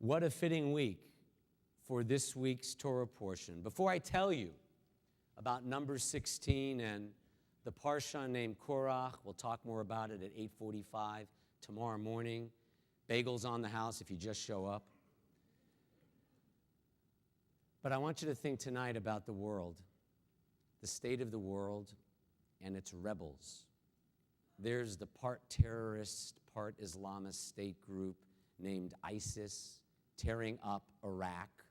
What a fitting week for this week's Torah portion. Before I tell you about number 16 and the parsha named Korach, we'll talk more about it at 8:45 tomorrow morning. Bagels on the house if you just show up. But I want you to think tonight about the world, the state of the world, and its rebels. There's the part terrorist, part Islamist state group named ISIS tearing up Iraq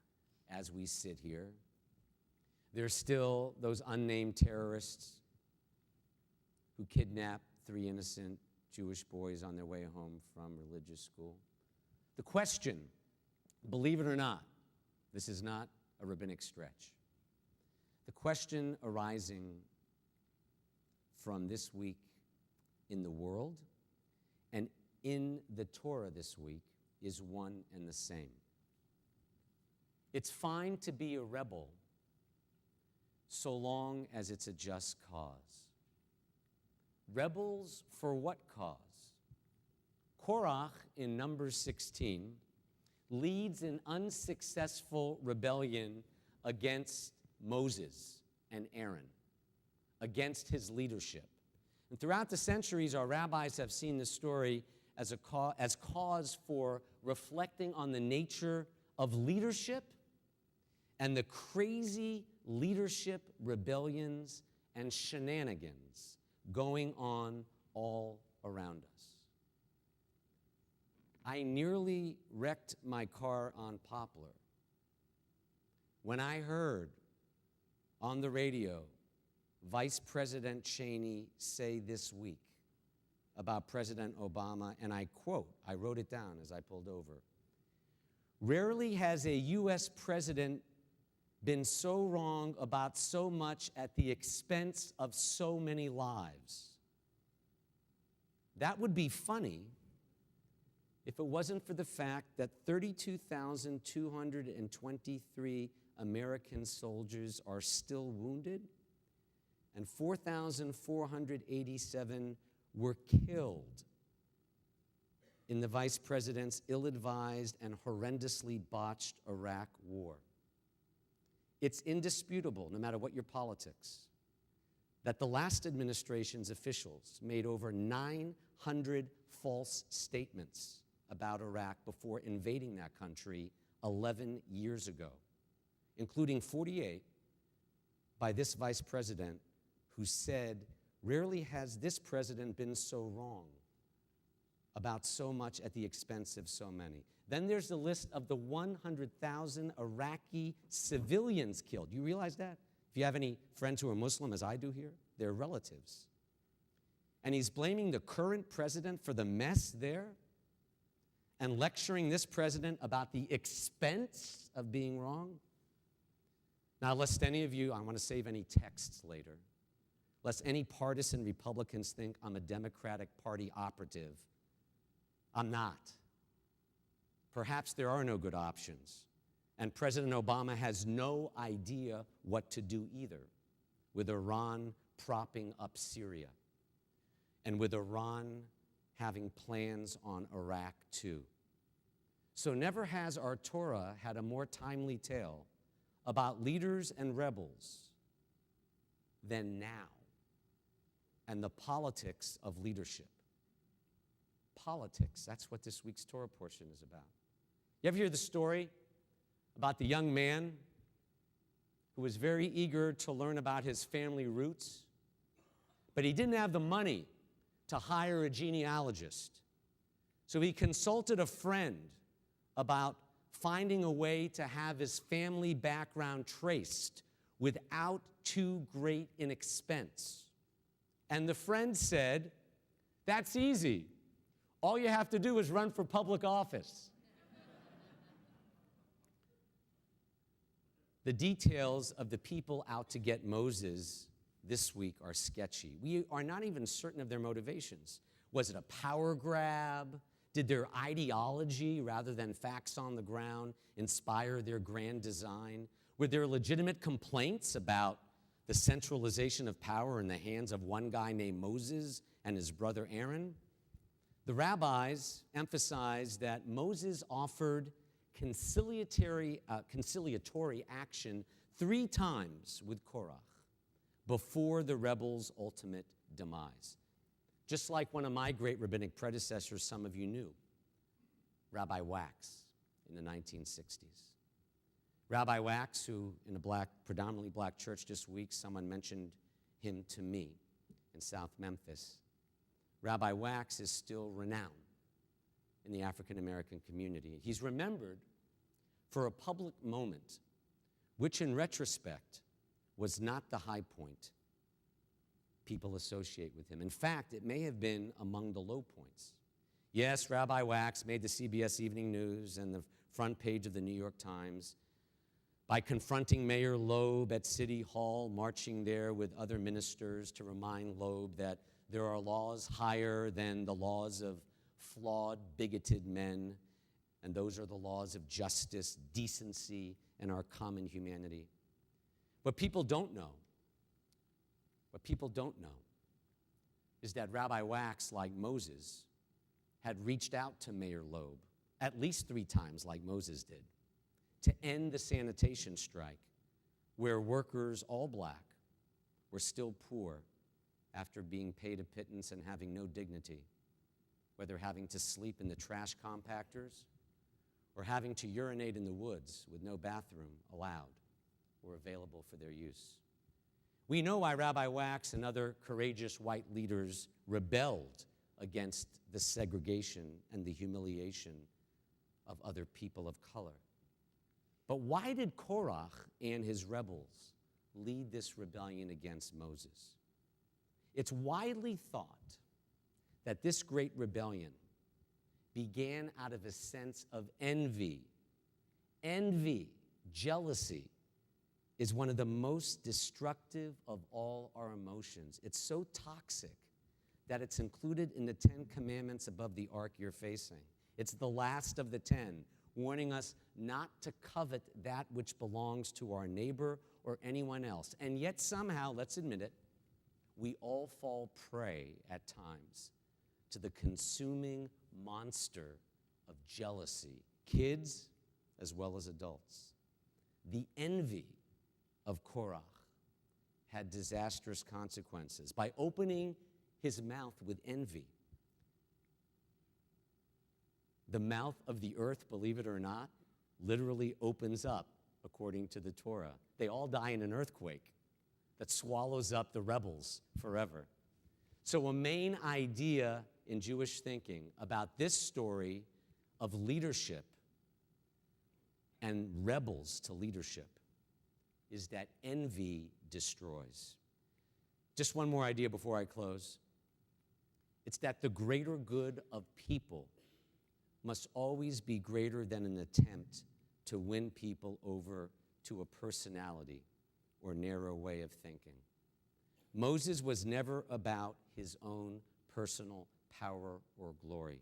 as we sit here. There's still those unnamed terrorists who kidnapped 3 innocent Jewish boys on their way home from religious school. The question, believe it or not, this is not a rabbinic stretch. The question arising from this week in the world and in the Torah this week is one and the same. It's fine to be a rebel so long as it's a just cause. Rebels for what cause? Korach in Numbers 16 leads an unsuccessful rebellion against Moses and Aaron, against his leadership. And throughout the centuries, our rabbis have seen this story as cause for reflecting on the nature of leadership and the crazy leadership rebellions and shenanigans going on all around us. I nearly wrecked my car on Poplar when I heard on the radio Vice President Cheney say this week about President Obama, and I quote, I wrote it down as I pulled over, "Rarely has a U.S. president been so wrong about so much at the expense of so many lives." That would be funny if it wasn't for the fact that 32,223 American soldiers are still wounded and 4,487 were killed in the vice president's ill-advised and horrendously botched Iraq war. It's indisputable, no matter what your politics, that the last administration's officials made over 900 false statements about Iraq before invading that country 11 years ago, including 48 by this vice president who said, "Rarely has this president been so wrong about so much at the expense of so many." Then there's the list of the 100,000 Iraqi civilians killed. You realize that? If you have any friends who are Muslim, as I do here, they're relatives. And he's blaming the current president for the mess there and lecturing this president about the expense of being wrong. Now, lest any of you, I want to save any texts later, lest any partisan Republicans think I'm a Democratic Party operative. I'm not. Perhaps there are no good options, and President Obama has no idea what to do either, with Iran propping up Syria, and with Iran having plans on Iraq too. So never has our Torah had a more timely tale about leaders and rebels than now, and the politics of leadership. Politics, that's what this week's Torah portion is about. You ever hear the story about the young man who was very eager to learn about his family roots, but he didn't have the money to hire a genealogist? So he consulted a friend about finding a way to have his family background traced without too great an expense. And the friend said, "That's easy. All you have to do is run for public office." The details of the people out to get Moses this week are sketchy. We are not even certain of their motivations. Was it a power grab? Did their ideology, rather than facts on the ground, inspire their grand design? Were there legitimate complaints about the centralization of power in the hands of one guy named Moses and his brother Aaron? The rabbis emphasized that Moses offered conciliatory action 3 times with Korach before the rebels' ultimate demise. Just like one of my great rabbinic predecessors, some of you knew, Rabbi Wax in the 1960s. Rabbi Wax, who in a predominantly black church this week, someone mentioned him to me in South Memphis. Rabbi Wax is still renowned in the African American community. He's remembered for a public moment, which in retrospect was not the high point people associate with him. In fact, it may have been among the low points. Yes, Rabbi Wax made the CBS Evening News and the front page of the New York Times by confronting Mayor Loeb at City Hall, marching there with other ministers to remind Loeb that there are laws higher than the laws of flawed, bigoted men, and those are the laws of justice, decency, and our common humanity. What people don't know is that Rabbi Wax, like Moses, had reached out to Mayor Loeb at least 3 times, like Moses did, to end the sanitation strike, where workers, all black, were still poor after being paid a pittance and having no dignity, whether having to sleep in the trash compactors or having to urinate in the woods with no bathroom allowed or available for their use. We know why Rabbi Wax and other courageous white leaders rebelled against the segregation and the humiliation of other people of color. But why did Korach and his rebels lead this rebellion against Moses? It's widely thought that this great rebellion began out of a sense of envy. Envy, jealousy, is one of the most destructive of all our emotions. It's so toxic that it's included in the 10 commandments above the ark you're facing. It's the last of the 10, warning us not to covet that which belongs to our neighbor or anyone else. And yet somehow, let's admit it, we all fall prey at times to the consuming monster of jealousy, kids as well as adults. The envy of Korach had disastrous consequences. By opening his mouth with envy, the mouth of the earth, believe it or not, literally opens up, according to the Torah. They all die in an earthquake that swallows up the rebels forever. So a main idea in Jewish thinking about this story of leadership and rebels to leadership is that envy destroys. Just one more idea before I close. It's that the greater good of people must always be greater than an attempt to win people over to a personality or narrow way of thinking. Moses was never about his own personal power or glory.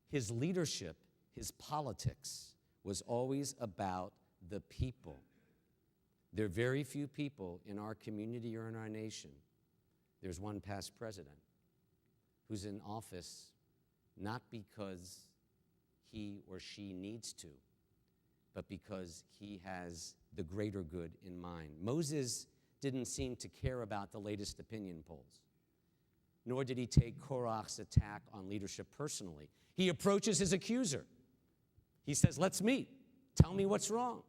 His leadership, his politics, was always about the people. There are very few people in our community or in our nation. There's one past president who's in office not because he or she needs to, but because he has the greater good in mind. Moses didn't seem to care about the latest opinion polls, nor did he take Korach's attack on leadership personally. He approaches his accuser. He says, let's meet. Tell me what's wrong.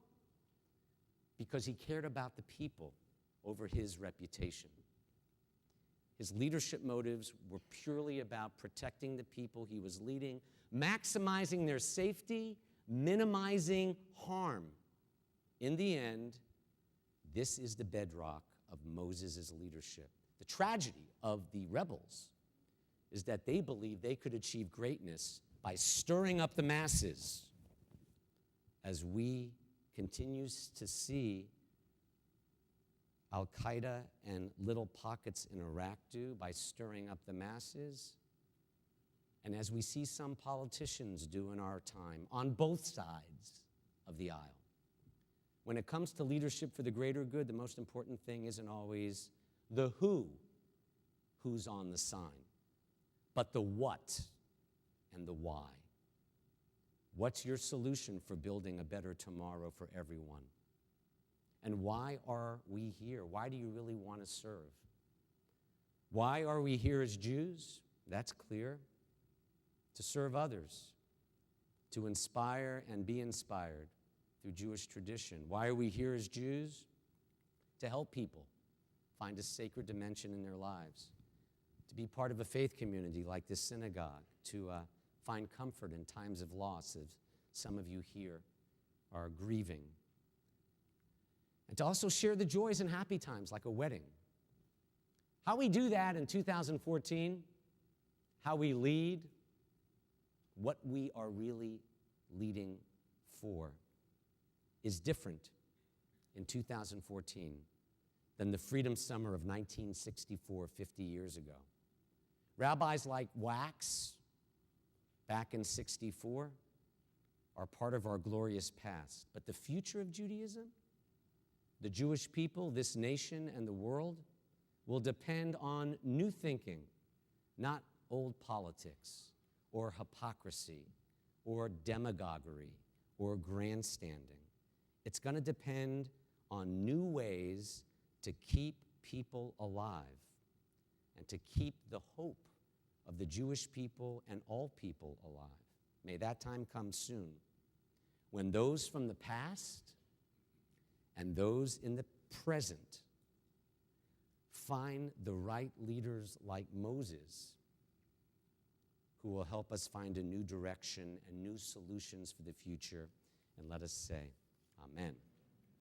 Because he cared about the people over his reputation. His leadership motives were purely about protecting the people he was leading, maximizing their safety, minimizing harm. In the end, this is the bedrock of Moses' leadership. The tragedy of the rebels is that they believed they could achieve greatness by stirring up the masses, as we continue to see Al-Qaeda and little pockets in Iraq do by stirring up the masses, and as we see some politicians do in our time on both sides of the aisle. When it comes to leadership for the greater good, the most important thing isn't always the who's on the sign, but the what and the why. What's your solution for building a better tomorrow for everyone? And why are we here? Why do you really want to serve? Why are we here as Jews? That's clear. To serve others, to inspire and be inspired through Jewish tradition. Why are we here as Jews? To help people find a sacred dimension in their lives, to be part of a faith community like this synagogue, to find comfort in times of loss, as some of you here are grieving, and to also share the joys and happy times like a wedding. How we do that in 2014, how we lead, what we are really leading for, is different in 2014 than the Freedom Summer of 1964, 50 years ago. Rabbis like Wax, back in 64, are part of our glorious past. But the future of Judaism, the Jewish people, this nation, and the world will depend on new thinking, not old politics or hypocrisy or demagoguery or grandstanding. It's going to depend on new ways to keep people alive and to keep the hope of the Jewish people and all people alive. May that time come soon, when those from the past and those in the present find the right leaders like Moses, who will help us find a new direction and new solutions for the future. And let us say, Amen.